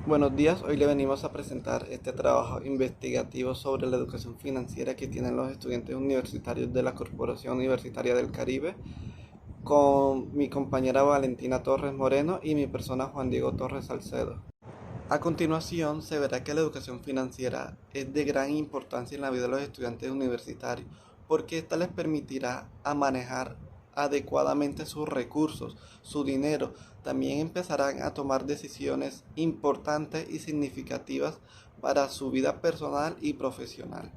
Buenos días, hoy le venimos a presentar este trabajo investigativo sobre la educación financiera que tienen los estudiantes universitarios de la Corporación Universitaria del Caribe con mi compañera Valentina Torres Moreno y mi persona Juan Diego Torres Salcedo. A continuación se verá que la educación financiera es de gran importancia en la vida de los estudiantes universitarios porque esta les permitirá a manejar adecuadamente sus recursos, su dinero. También empezarán a tomar decisiones importantes y significativas para su vida personal y profesional.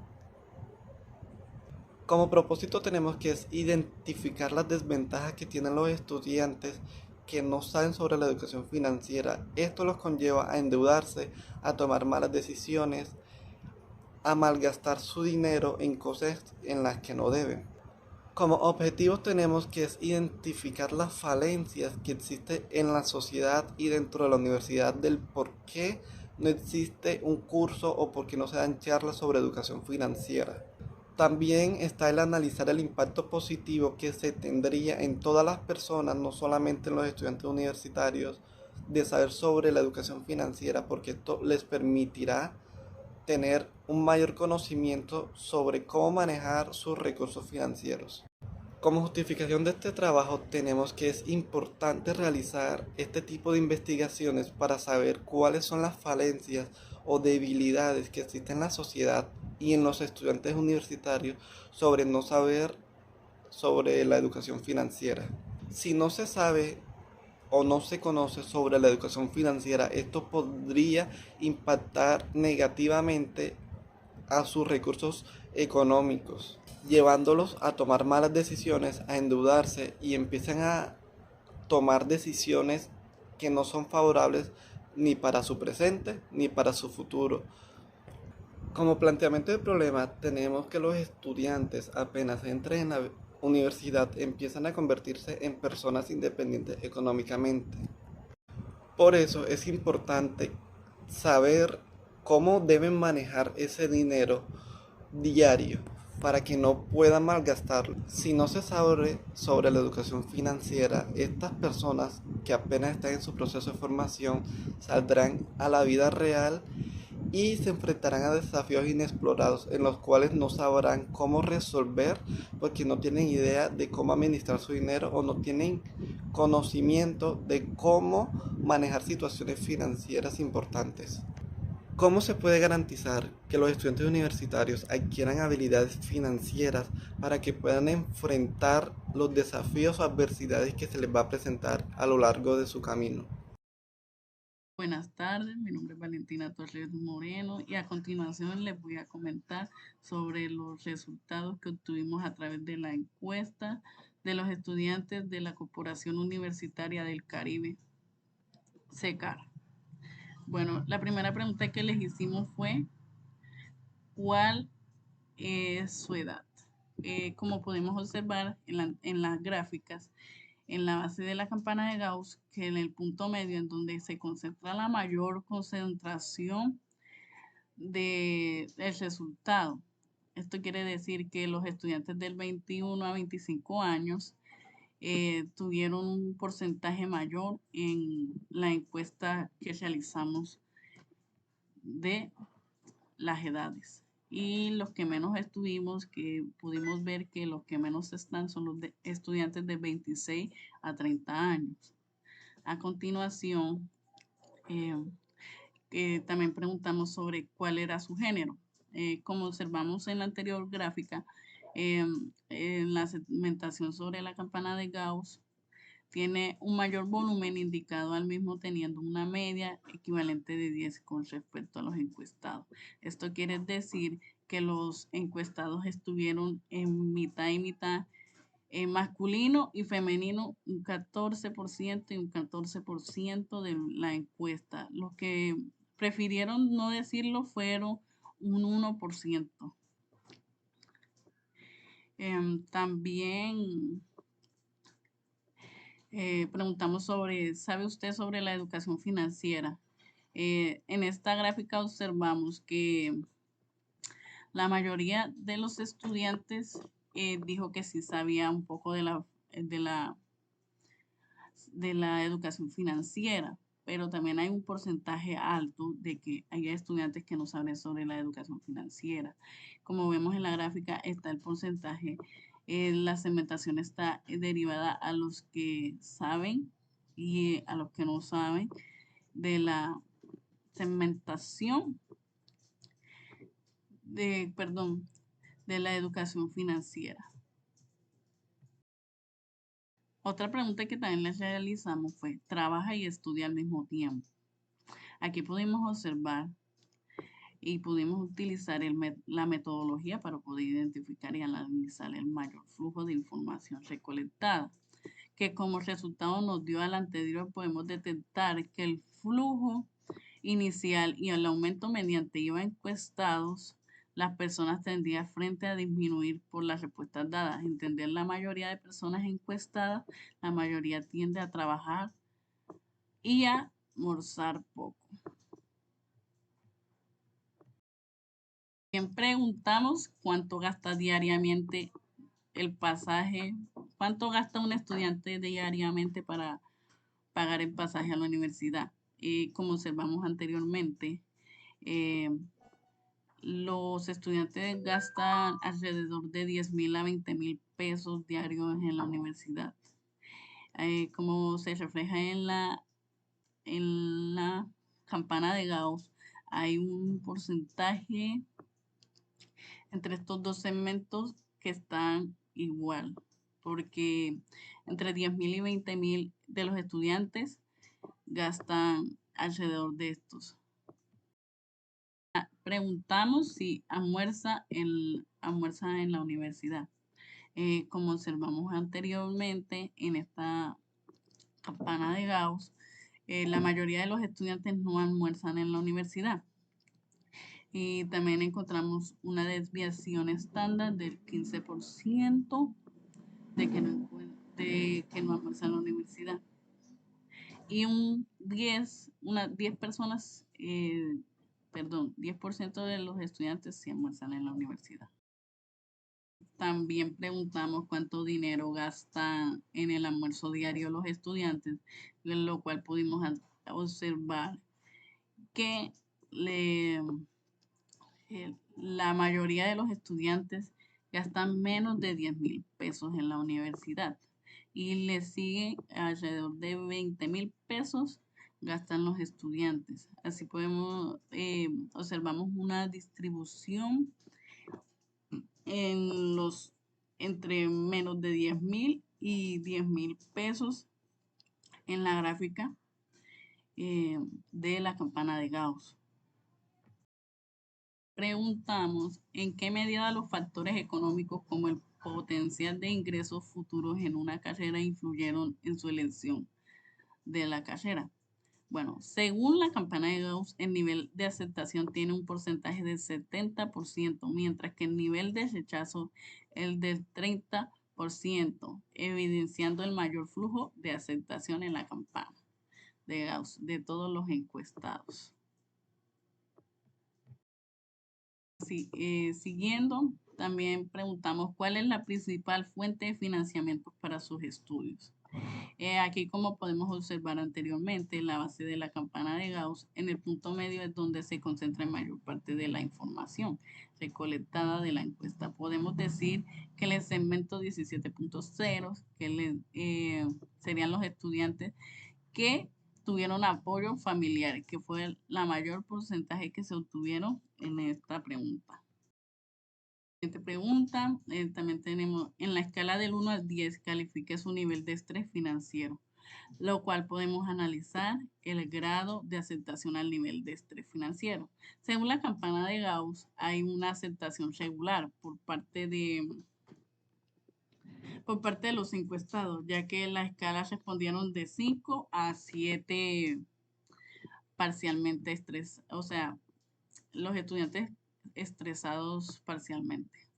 Como propósito tenemos que es identificar las desventajas que tienen los estudiantes que no saben sobre la educación financiera. Esto los conlleva a endeudarse, a tomar malas decisiones, a malgastar su dinero en cosas en las que no deben. Como objetivos tenemos que es identificar las falencias que existen en la sociedad y dentro de la universidad del por qué no existe un curso o por qué no se dan charlas sobre educación financiera. También está el analizar el impacto positivo que se tendría en todas las personas, no solamente en los estudiantes universitarios, de saber sobre la educación financiera, porque esto les permitirá tener un mayor conocimiento sobre cómo manejar sus recursos financieros. Como justificación de este trabajo tenemos que es importante realizar este tipo de investigaciones para saber cuáles son las falencias o debilidades que existen en la sociedad y en los estudiantes universitarios sobre no saber sobre la educación financiera. Si no se sabe o no se conoce sobre la educación financiera, esto podría impactar negativamente a sus recursos económicos, llevándolos a tomar malas decisiones, a endeudarse y empiezan a tomar decisiones que no son favorables ni para su presente ni para su futuro. Como planteamiento del problema, tenemos que los estudiantes apenas entren en la universidad empiezan a convertirse en personas independientes económicamente. Por eso es importante saber cómo deben manejar ese dinero diario para que no puedan malgastarlo. Si no se sabe sobre la educación financiera, estas personas que apenas están en su proceso de formación saldrán a la vida real y se enfrentarán a desafíos inexplorados en los cuales no sabrán cómo resolver porque no tienen idea de cómo administrar su dinero o no tienen conocimiento de cómo manejar situaciones financieras importantes. ¿Cómo se puede garantizar que los estudiantes universitarios adquieran habilidades financieras para que puedan enfrentar los desafíos o adversidades que se les va a presentar a lo largo de su camino? Buenas tardes, mi nombre es Valentina Torres Moreno y a continuación les voy a comentar sobre los resultados que obtuvimos a través de la encuesta de los estudiantes de la Corporación Universitaria del Caribe, CECAR. Bueno, la primera pregunta que les hicimos fue, ¿cuál es su edad? Como podemos observar en las gráficas, en la base de la campana de Gauss, que en el punto medio en donde se concentra la mayor concentración del resultado. Esto quiere decir que los estudiantes del 21 a 25 años tuvieron un porcentaje mayor en la encuesta que realizamos de las edades. Y los que menos estuvimos, que pudimos ver que los que menos están son los de estudiantes de 26 a 30 años. A continuación, eh, también preguntamos sobre cuál era su género. Como observamos en la anterior gráfica, en la segmentación sobre la campana de Gauss, tiene un mayor volumen indicado al mismo teniendo una media equivalente de 10 con respecto a los encuestados. Esto quiere decir que los encuestados estuvieron en mitad y mitad, masculino y femenino un 14% y un 14% de la encuesta. Los que prefirieron no decirlo fueron un 1%. También preguntamos sobre, ¿sabe usted sobre la educación financiera? En esta gráfica observamos que la mayoría de los estudiantes dijo que sí sabía un poco de la educación financiera. pero también hay un porcentaje alto de que hay estudiantes que no saben sobre la educación financiera. Como vemos en la gráfica, está el porcentaje. La segmentación está derivada a los que saben y a los que no saben de la segmentación de la educación financiera. Otra pregunta que también les realizamos fue, ¿trabaja y estudia al mismo tiempo? Aquí pudimos observar y pudimos utilizar la metodología para poder identificar y analizar el mayor flujo de información recolectada, que como resultado nos dio al anterior, podemos detectar que el flujo inicial y el aumento mediante IVA encuestados, las personas tendrían frente a disminuir por las respuestas dadas. Entender la mayoría de personas encuestadas, la mayoría tiende a trabajar y a almorzar poco. Bien, preguntamos cuánto gasta diariamente el pasaje, cuánto gasta un estudiante diariamente para pagar el pasaje a la universidad. Como observamos anteriormente, los estudiantes gastan alrededor de 10.000 a 20.000 pesos diarios en la universidad. Como se refleja en la campana de Gauss, hay un porcentaje entre estos dos segmentos que están igual, porque entre 10.000 y 20.000 de los estudiantes gastan alrededor de estos. Preguntamos si almuerza en la universidad. Como observamos anteriormente en esta campana de Gauss, la mayoría de los estudiantes no almuerzan en la universidad. Y también encontramos una desviación estándar del 15% de que no almuerzan en la universidad. Y unas 10 personas, 10% de los estudiantes sí almuerzan en la universidad. También preguntamos cuánto dinero gastan en el almuerzo diario los estudiantes, lo cual pudimos observar que la mayoría de los estudiantes gastan menos de 10.000 pesos en la universidad y le sigue alrededor de 20.000 pesos gastan los estudiantes. Así podemos, observamos una distribución entre menos de 10.000 y 10.000 pesos en la gráfica de la campana de Gauss. Preguntamos en qué medida los factores económicos como el potencial de ingresos futuros en una carrera influyeron en su elección de la carrera. Bueno, según la campana de Gauss, el nivel de aceptación tiene un porcentaje del 70%, mientras que el nivel de rechazo el del 30%, evidenciando el mayor flujo de aceptación en la campana de Gauss de todos los encuestados. Siguiendo, también preguntamos cuál es la principal fuente de financiamiento para sus estudios. Aquí, como podemos observar anteriormente, la base de la campana de Gauss, en el punto medio es donde se concentra en mayor parte de la información recolectada de la encuesta. Podemos decir que el segmento 17.0, que serían los estudiantes que tuvieron apoyo familiar, que fue la mayor porcentaje que se obtuvieron en esta pregunta. Siguiente pregunta, también tenemos en la escala del 1 al 10, califique su nivel de estrés financiero, lo cual podemos analizar el grado de aceptación al nivel de estrés financiero. Según la campana de Gauss, hay una aceptación regular por parte de los encuestados, ya que las escalas respondieron de 5 a 7 parcialmente o sea, los estudiantes estresados parcialmente.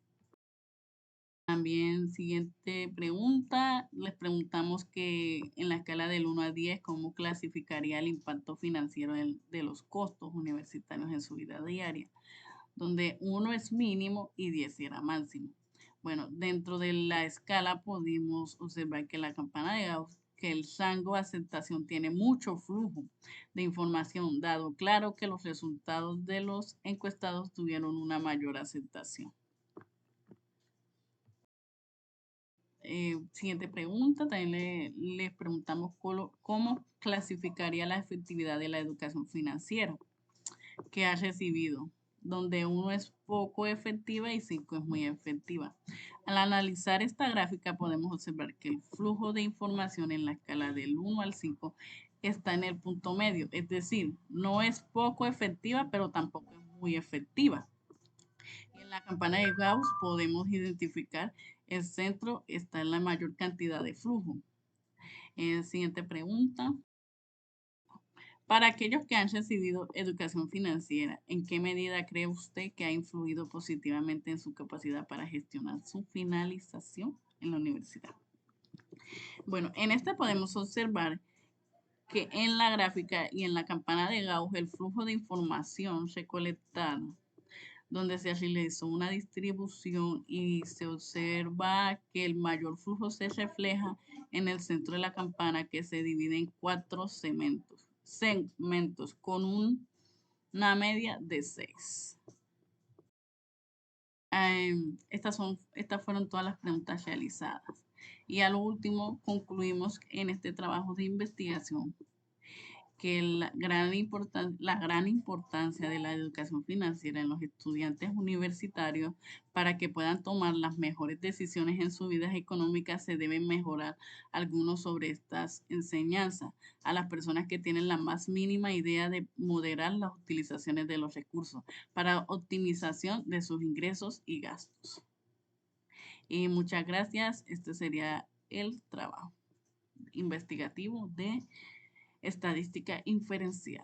También, siguiente pregunta, les preguntamos que en la escala del 1 a 10, ¿cómo clasificaría el impacto financiero de los costos universitarios en su vida diaria? Donde 1 es mínimo y 10 era máximo. Bueno, dentro de la escala pudimos observar que la campana de Gauss que el rango de aceptación tiene mucho flujo de información, dado claro que los resultados de los encuestados tuvieron una mayor aceptación. Siguiente pregunta, también les preguntamos cómo clasificaría la efectividad de la educación financiera que ha recibido, donde 1 es poco efectiva y 5 es muy efectiva. Al analizar esta gráfica podemos observar que el flujo de información en la escala del 1 al 5 está en el punto medio, es decir, no es poco efectiva, pero tampoco es muy efectiva. En la campana de Gauss podemos identificar el centro está en la mayor cantidad de flujo. Siguiente pregunta. Para aquellos que han recibido educación financiera, ¿en qué medida cree usted que ha influido positivamente en su capacidad para gestionar su finalización en la universidad? Bueno, en esta podemos observar que en la gráfica y en la campana de Gauss el flujo de información recolectada donde se realizó una distribución y se observa que el mayor flujo se refleja en el centro de la campana que se divide en 4 segmentos con una media de 6. Estas fueron todas las preguntas realizadas. Y a lo último concluimos en este trabajo de investigación que la gran importancia de la educación financiera en los estudiantes universitarios para que puedan tomar las mejores decisiones en sus vidas económicas se deben mejorar algunos sobre estas enseñanzas a las personas que tienen la más mínima idea de moderar las utilizaciones de los recursos para optimización de sus ingresos y gastos. Y muchas gracias. Este sería el trabajo investigativo de estadística inferencial.